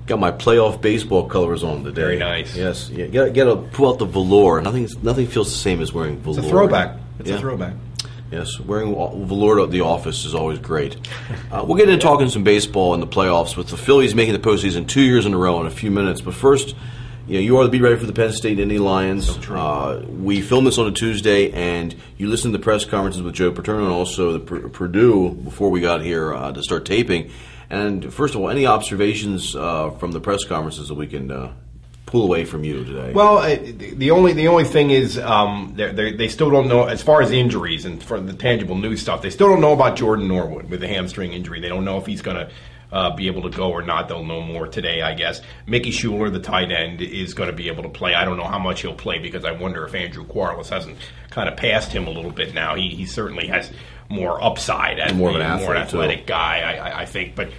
Got my playoff baseball colors on today. Very nice. Yes, yeah. Got to pull out the velour. Nothing feels the same as wearing velour. It's a throwback. It's a throwback. Yes, wearing velour at the office is always great. We'll get into talking some baseball in the playoffs with the Phillies making the postseason 2 years in a row in a few minutes. But first, you are the beat writer for the Penn State Indy Lions. So we filmed this on a Tuesday, and you listened to the press conferences with Joe Paterno and also the Purdue before we got here to start taping. And first of all, any observations from the press conferences that we can pull away from you today? Well, the only thing is they still don't know, as far as injuries and for the tangible news stuff, they still don't know about Jordan Norwood with the hamstring injury. They don't know if he's going to be able to go or not. They'll know more today, I guess. Mickey Schuler, the tight end, is going to be able to play. I don't know how much he'll play because I wonder if Andrew Quarles hasn't kind of passed him a little bit now. He certainly has more upside as more being of an more athletic too. guy, I think. But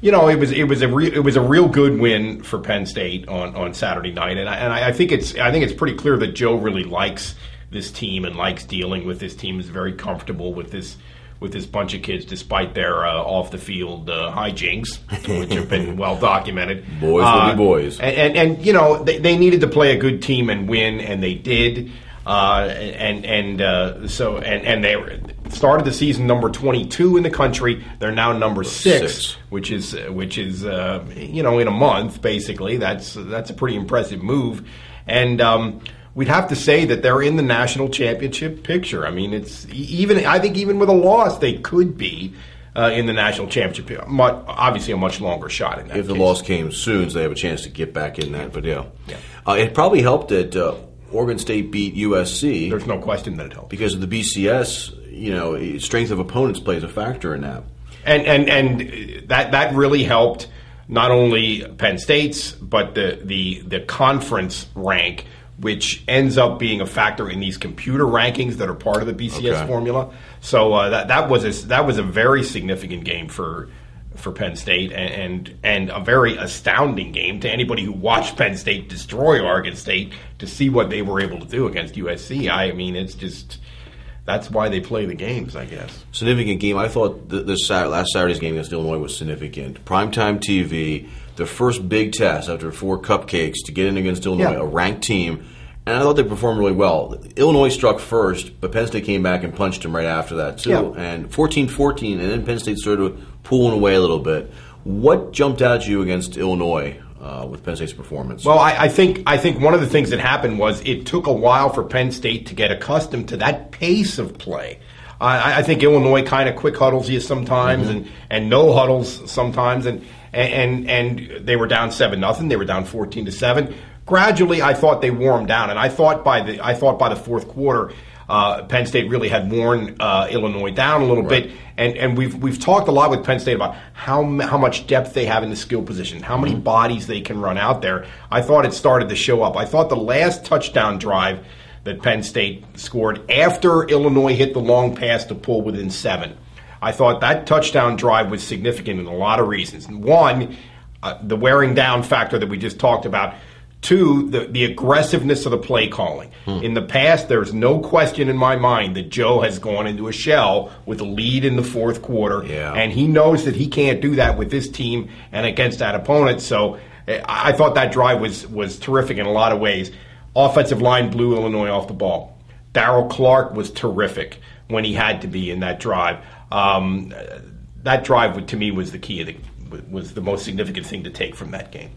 it was a real good win for Penn State on Saturday night, and I think it's pretty clear that Joe really likes this team and likes dealing with this team. Is very comfortable with this bunch of kids, despite their off the field hijinks, which have been well documented. Boys will be boys, and they needed to play a good team and win, and they did. And they started the season number 22 in the country. They're now number six, which is in a month basically. That's a pretty impressive move, and we'd have to say that they're in the national championship picture. I mean, I think even with a loss, they could be in the national championship. Obviously, a much longer shot in that. If the loss came soon, so they have a chance to get back in that. But it probably helped that Oregon State beat USC. There's no question that it helped because of the BCS. Strength of opponents plays a factor in that, and that really helped not only Penn State's but the conference rank, which ends up being a factor in these computer rankings that are part of the BCS formula. So that was a very significant game for Penn State and a very astounding game to anybody who watched Penn State destroy Oregon State to see what they were able to do against USC. I mean, it's just that's why they play the games, I guess. Significant game. I thought last Saturday's game against Illinois was significant. Primetime TV, the first big test after 4 cupcakes to get in against Illinois, a ranked team. And I thought they performed really well. Illinois struck first, but Penn State came back and punched them right after that, too. Yeah. And 14-14, and then Penn State started pulling away a little bit. What jumped out at you against Illinois with Penn State's performance? Well, I think one of the things that happened was it took a while for Penn State to get accustomed to that pace of play. I think Illinois kind of quick huddles you sometimes and no huddles sometimes, and they were down 7-0. They were down 14-7. Gradually, I thought they wore them down, and I thought by the fourth quarter, Penn State really had worn Illinois down a little bit. And we've talked a lot with Penn State about how much depth they have in the skill position, how many bodies they can run out there. I thought it started to show up. I thought the last touchdown drive that Penn State scored after Illinois hit the long pass to pull within 7, I thought that touchdown drive was significant in a lot of reasons. One, the wearing down factor that we just talked about. 2, the aggressiveness of the play calling. In the past, there's no question in my mind that Joe has gone into a shell with a lead in the fourth quarter, and he knows that he can't do that with this team and against that opponent. So I thought that drive was terrific in a lot of ways. Offensive line blew Illinois off the ball. Darryl Clark was terrific when he had to be in that drive. That drive, to me, was the key. Was the most significant thing to take from that game.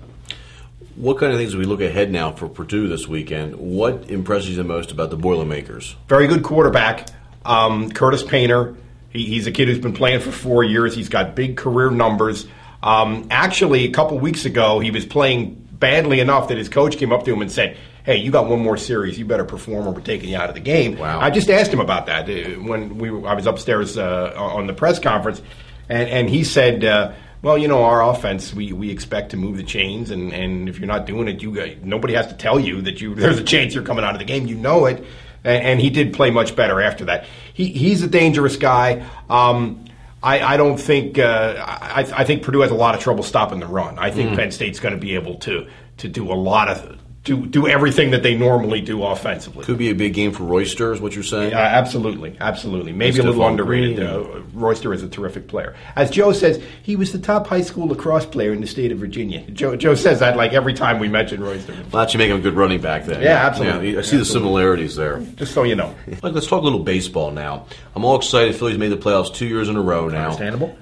What kind of things, as we look ahead now for Purdue this weekend, what impresses you the most about the Boilermakers? Very good quarterback, Curtis Painter. He's a kid who's been playing for 4 years. He's got big career numbers. Actually, a couple weeks ago, he was playing badly enough that his coach came up to him and said, "Hey, you got one more series. You better perform or we're taking you out of the game." Wow. I just asked him about that when I was upstairs on the press conference, and he said, well, our offense, we expect to move the chains, and if you're not doing it, nobody has to tell you that there's a chance you're coming out of the game. You know it, and he did play much better after that. He's a dangerous guy. I don't think I think Purdue has a lot of trouble stopping the run. I think Penn State's going to be able to do a lot of do everything that they normally do offensively. Could be a big game for Royster, is what you're saying? Absolutely. Maybe a little underrated. Royster is a terrific player. As Joe says, he was the top high school lacrosse player in the state of Virginia. Joe says that like every time we mention Royster. Well, that should make him a good running back then. Yeah, absolutely. Yeah, I see the similarities there. Just so you know. Let's talk a little baseball now. I'm all excited. Phillies made the playoffs 2 years in a row now. Understandable.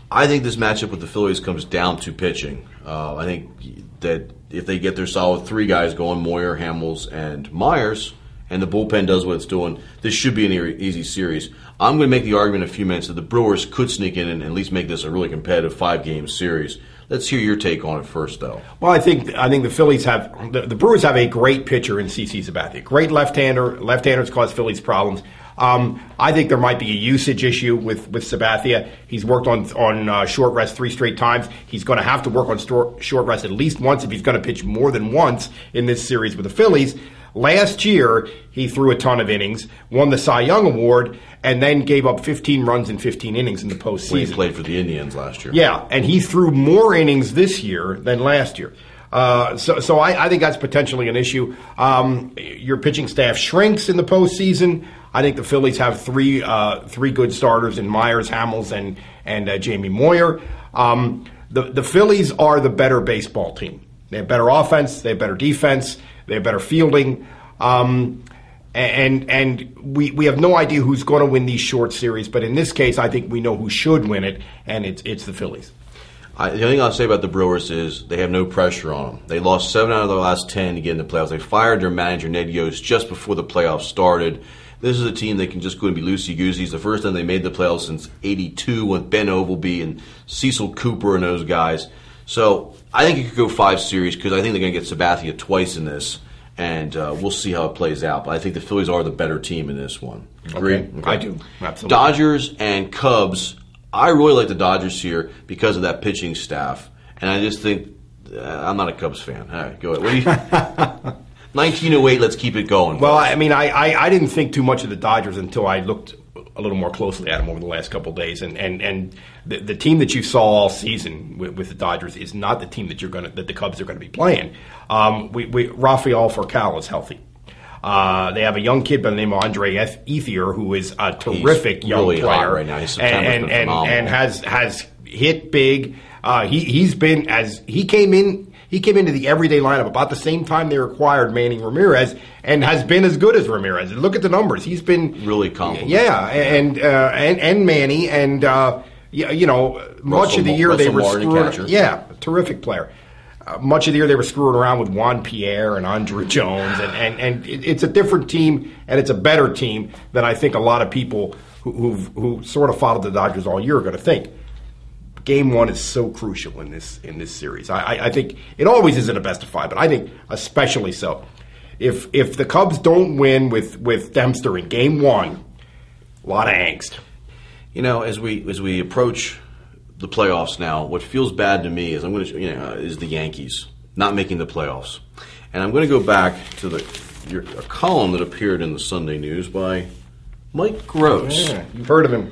I think this matchup with the Phillies comes down to pitching. I think that if they get their solid three guys going, Moyer, Hamels, and Myers, and the bullpen does what it's doing, this should be an easy series. I'm going to make the argument in a few minutes that the Brewers could sneak in and at least make this a really competitive 5-game series. Let's hear your take on it first, though. Well, I think the Phillies have the Brewers have a great pitcher in CC Sabathia. Great left-hander. Left-handers cause Phillies problems. I think there might be a usage issue with Sabathia. He's worked on short rest 3 straight times. He's going to have to work on short rest at least once if he's going to pitch more than once in this series with the Phillies. Last year, he threw a ton of innings, won the Cy Young Award, and then gave up 15 runs in 15 innings in the postseason. When he played for the Indians last year. Yeah, and he threw more innings this year than last year. So I think that's potentially an issue. Your pitching staff shrinks in the postseason. I think the Phillies have three good starters in Myers, Hamels, and Jamie Moyer. The Phillies are the better baseball team. They have better offense. They have better defense. They have better fielding. And we have no idea who's going to win these short series. But in this case, I think we know who should win it, and it's the Phillies. The only thing I'll say about the Brewers is they have no pressure on them. They lost 7 out of their last 10 to get in the playoffs. They fired their manager, Ned Yost, just before the playoffs started. This is a team that can just go and be loosey-goosey. It's the first time they made the playoffs since '82 with Ben Ovalby and Cecil Cooper and those guys. So I think you could go 5 series because I think they're going to get Sabathia twice in this, and we'll see how it plays out. But I think the Phillies are the better team in this one. Agree? Okay. I do. Absolutely. Dodgers and Cubs. I really like the Dodgers here because of that pitching staff, and I just think I'm not a Cubs fan. All right, go ahead. What do you? 1908. Let's keep it going. Well, I mean, I didn't think too much of the Dodgers until I looked a little more closely at them over the last couple of days, and the team that you saw all season with the Dodgers is not the team that the Cubs are going to be playing. Rafael Furcal is healthy. They have a young kid by the name of Andre Ethier, who is a terrific young really player hot right now. He's and has hit big. He came into the everyday lineup about the same time they acquired Manny Ramirez, and has been as good as Ramirez. Look at the numbers; he's been really complimentary. Yeah, and Manny, and much of the year they were screwing. Yeah, terrific player. Much of the year they were screwing around with Juan Pierre and Andrew Jones, and it's a different team, and it's a better team than I think a lot of people who sort of followed the Dodgers all year are going to think. Game 1 is so crucial in this series. I think it always is in a best of 5, but I think especially so. If the Cubs don't win with Dempster in Game 1, a lot of angst. As we approach the playoffs now, what feels bad to me is is the Yankees not making the playoffs, and I'm going to go back to a column that appeared in the Sunday News by Mike Gross. Yeah, you've heard of him.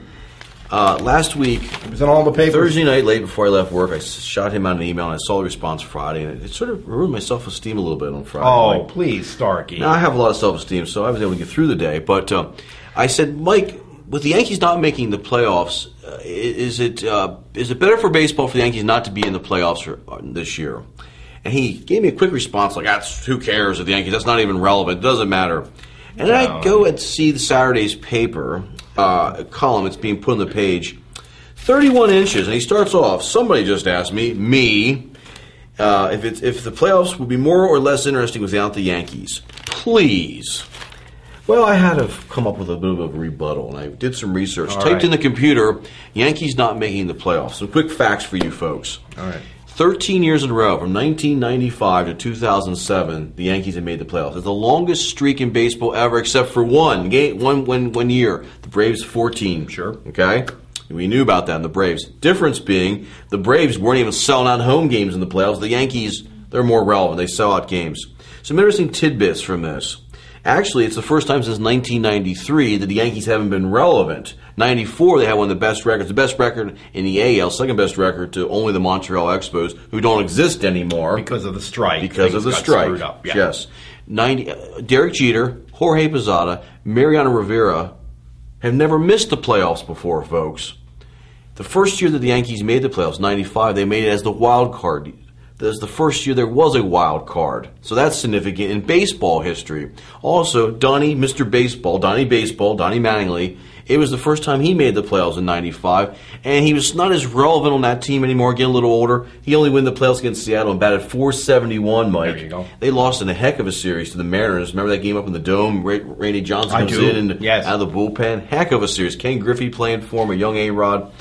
Last week, it was in all the papers. Thursday night, late before I left work, I shot him out an email, and I saw the response Friday, and it sort of ruined my self-esteem a little bit on Friday. Oh, Mike. Please, Starkey. Now, I have a lot of self-esteem, so I was able to get through the day. But I said, Mike, with the Yankees not making the playoffs, is it better for baseball for the Yankees not to be in the playoffs this year? And he gave me a quick response like, who cares of the Yankees? That's not even relevant. It doesn't matter. And then I go and see the Saturday's paper column. It's being put on the page. 31 inches, and he starts off. Somebody just asked me, if the playoffs would be more or less interesting without the Yankees. Please. Well, I had to come up with a bit of a rebuttal, and I did some research. Typed in the computer, Yankees not making the playoffs. Some quick facts for you folks. All right. 13 years in a row, from 1995 to 2007, the Yankees have made the playoffs. It's the longest streak in baseball ever, except for one year. The Braves 14. Sure. Okay? We knew about that in the Braves. Difference being, the Braves weren't even selling out home games in the playoffs. The Yankees, they're more relevant. They sell out games. Some interesting tidbits from this. Actually, it's the first time since 1993 that the Yankees haven't been relevant. 94, they had one of the best record in the AL, second best record to only the Montreal Expos, who don't exist anymore. Because of the strike. Because of the strike. Screwed up. Yeah. Yes. Derek Jeter, Jorge Posada, Mariano Rivera have never missed the playoffs before, folks. The first year that the Yankees made the playoffs, 95, they made it as the wild card. That was the first year there was a wild card. So that's significant in baseball history. Also, Donnie Mattingly, it was the first time he made the playoffs in 95, and he was not as relevant on that team anymore, getting a little older. He only won the playoffs against Seattle and batted .471, Mike. There you go. They lost in a heck of a series to the Mariners. Remember that game up in the Dome? Randy Johnson comes in and out of the bullpen. Heck of a series. Ken Griffey playing for him, a young A-Rod.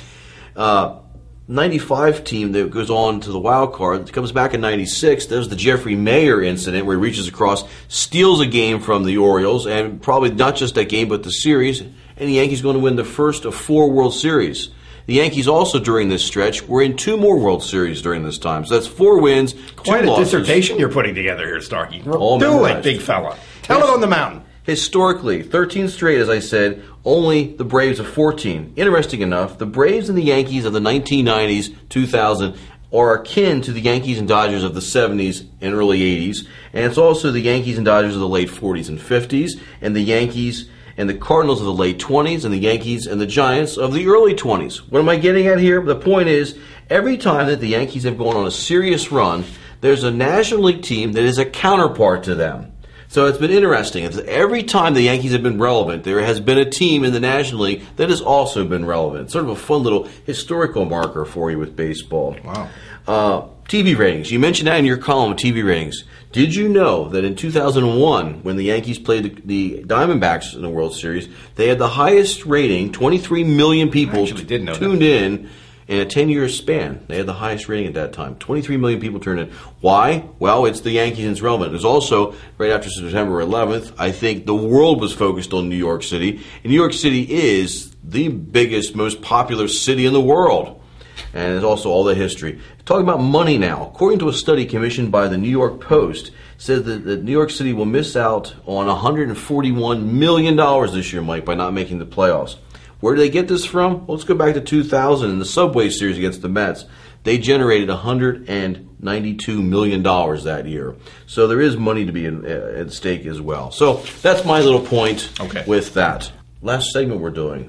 95 team that goes on to the wild card comes back in 96. There's the Jeffrey Mayer incident where he reaches across, steals a game from the Orioles, and probably not just that game but the series, and the Yankees going to win the first of 4 World Series. The Yankees also during this stretch were in 2 more World Series during this time. So that's 4 wins, 2 Quite losses. a dissertation you're putting together here, Starkey. All Do memorized. it, big fella. Tell it on the mountain. Historically, 13 straight, as I said, only the Braves of 14. Interesting enough, the Braves and the Yankees of the 1990s, 2000, are akin to the Yankees and Dodgers of the 70s and early 80s, and it's also the Yankees and Dodgers of the late 40s and 50s, and the Yankees and the Cardinals of the late 20s, and the Yankees and the Giants of the early 20s. What am I getting at here? The point is, every time that the Yankees have gone on a serious run, there's a National League team that is a counterpart to them. So it's been interesting. Every time the Yankees have been relevant, there has been a team in the National League that has also been relevant. Sort of a fun little historical marker for you with baseball. Wow. TV ratings. You mentioned that in your column, TV ratings. Did you know that in 2001, when the Yankees played the Diamondbacks in the World Series, they had the highest rating, 23 million people tuned in a 10-year span. They had the highest rating at that time. 23 million people turned in. Why? Well, it's the Yankees and it's relevant. It was also, right after September 11th, I think the world was focused on New York City. And New York City is the biggest, most popular city in the world. And there's also all the history. Talking about money now. According to a study commissioned by the New York Post, says that New York City will miss out on $141 million this year, Mike, by not making the playoffs. Where do they get this from? Well, let's go back to 2000 in the Subway Series against the Mets. They generated $192 million that year. So there is money to be at stake as well. So that's my little point with that. Last segment we're doing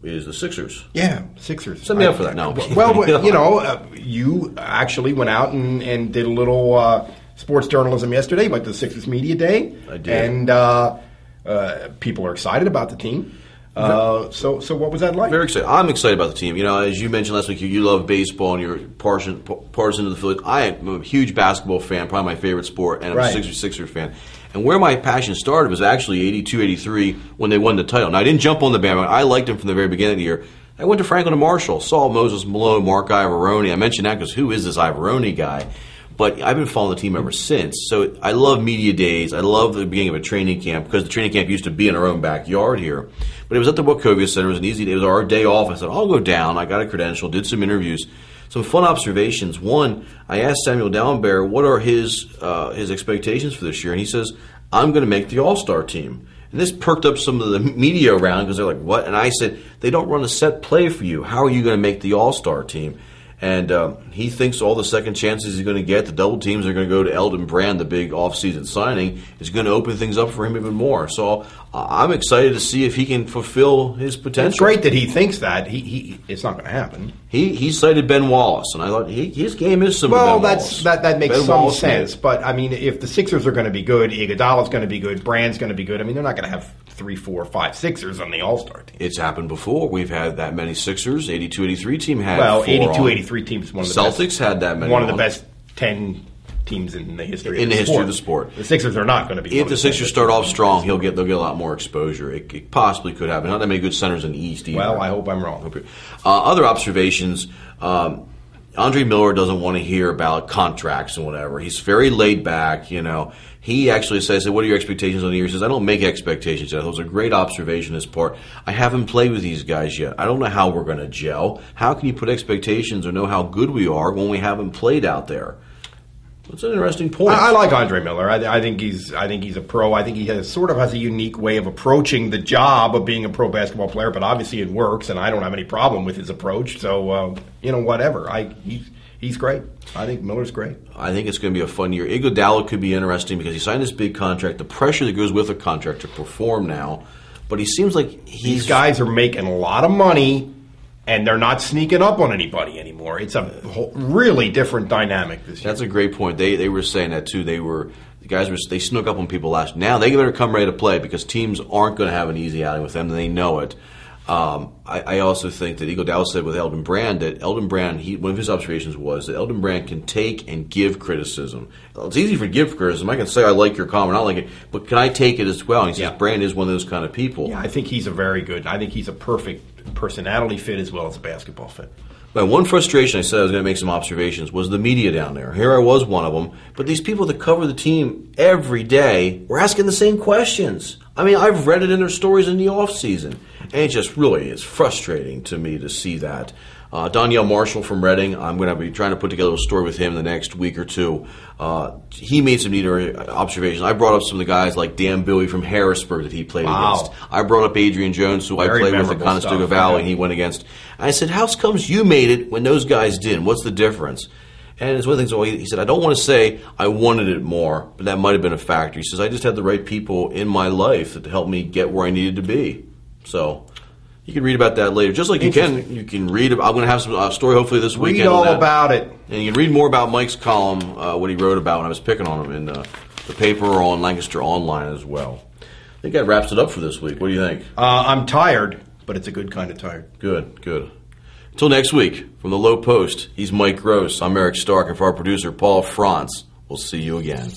is the Sixers. Yeah, Sixers. Set me up for that now. Well, you actually went out and did a little sports journalism yesterday, like the Sixers Media Day. I did. And people are excited about the team. So what was that like? Very excited. I'm excited about the team. You know, as you mentioned last week, you love baseball and you're partisan to the Phillies. I am a huge basketball fan, probably my favorite sport, and I'm a Sixer fan. And where my passion started was actually 82, 83 when they won the title. Now, I didn't jump on the bandwagon. I liked them from the very beginning of the year. I went to Franklin and Marshall, saw Moses Malone, Mark Iavaroni. I mentioned that because who is this Iavaroni guy? But I've been following the team ever since. So I love media days. I love the beginning of a training camp because the training camp used to be in our own backyard here. But it was at the Wachovia Center. It was an easy day. It was our day off. I said, I'll go down. I got a credential, did some interviews. Some fun observations. One, I asked Samuel Dallenberg, what are his expectations for this year? And he says, I'm going to make the All-Star team. And this perked up some of the media around because they're like, what? And I said, they don't run a set play for you. How are you going to make the All-Star team? And he thinks all the second chances he's going to get, the double teams are going to go to Eldon Brand, the big offseason signing, is going to open things up for him even more. So I'm excited to see if he can fulfill his potential. It's great that he thinks that. It's not going to happen. He cited Ben Wallace, and I thought his game is similar to Ben Wallace. That makes some sense. But, I mean, if the Sixers are going to be good, Iguodala's going to be good, Brand's going to be good, I mean, they're not going to have 3, 4, 5 Sixers on the All-Star team. It's happened before. We've had that many Sixers. 82-83 team had 82-83 team is one of the Celtics best. had that many. One of the best 10 teams in the history of the sport. The Sixers are not going to be. If the Sixers start off strong, they'll get a lot more exposure. It possibly could happen. Not that many good centers in the East either. Well, I hope I'm wrong. Other observations. Andre Miller doesn't want to hear about contracts and whatever. He's very laid back, you know. He actually says, what are your expectations on the year? He says, I don't make expectations yet. That was a great observation on his part. I haven't played with these guys yet. I don't know how we're going to gel. How can you put expectations or know how good we are when we haven't played out there? That's an interesting point. I like Andre Miller. I think he's a pro. I think he has a unique way of approaching the job of being a pro basketball player. But obviously it works, and I don't have any problem with his approach. So whatever. He's great. I think Miller's great. I think it's going to be a fun year. Iguodala could be interesting because he signed this big contract. The pressure that goes with a contract to perform now, but he seems like these guys are making a lot of money. And they're not sneaking up on anybody anymore. It's a really different dynamic this year. That's a great point. They were saying that too. They snuck up on people last. Now they better come ready to play because teams aren't going to have an easy outing with them. And they know it. I also think that Iguodala said with Elton Brand that one of his observations was that Elton Brand can take and give criticism. It's easy for give criticism. I can say I like your comment, I like it, but can I take it as well? And he says Brand is one of those kind of people. Yeah, I think he's a perfect personality fit as well as a basketball fit. But one frustration, I said I was going to make some observations, was the media down there. Here I was one of them, but these people that cover the team every day were asking the same questions. I mean, I've read it in their stories in the offseason, and it just really is frustrating to me to see that. Danielle Marshall from Reading, I'm going to be trying to put together a story with him in the next week or two. He made some neat observations. I brought up some of the guys like Dan Billy from Harrisburg that he played against. I brought up Adrian Jones, who I played with at Conestoga Valley, and he went against. And I said, how comes you made it when those guys didn't? What's the difference? And it's one of the things, he said, I don't want to say I wanted it more, but that might have been a factor. He says, I just had the right people in my life that helped me get where I needed to be. So you can read about that later. Just like you can read about, I'm going to have some story hopefully this weekend. Read all about it. And you can read more about Mike's column, what he wrote about when I was picking on him in the paper or on Lancaster Online as well. I think that wraps it up for this week. What do you think? I'm tired, but it's a good kind of tired. Good. Until next week, from the Low Post, he's Mike Gross. I'm Eric Stark, and for our producer, Paul Franz, we'll see you again.